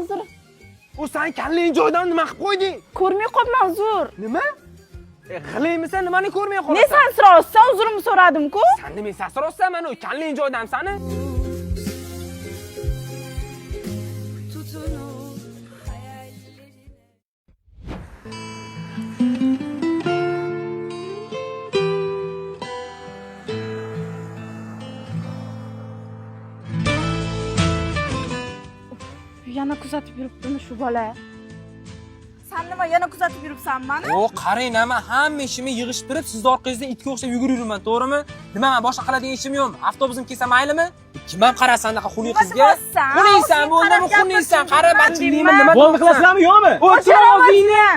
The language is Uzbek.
uzr. U sen kalling joydan nima qilib qo'yding? Ko'rmay qolman, uzr. Nima? G'iliymisan, nimani ko'rmay qolasan? Ne sen so'raysan, uzrimni so'radim-ku. Sen nima sasirozsan, mana u kalling joydan sani. Yana kuzatib yuribdimi shu bola? Sen nima yana kuzatib yuribsan meni? O, qarang, nima hamma ishimni yig'ishtirib, siz orqangizda itga o'xshab yuguraverman, to'g'rimi? Nima, men boshqa qiladigan ishim yo'qmi? Avtobusim kelsa maylimi? Kim ham qarasan anaqa xunli qizga? Xuniysan, bu nima xuniysan? Qara, bachiliymi nima? Bo'ldi qilasizlarmi, yo'qmi? O'chir og'zingni.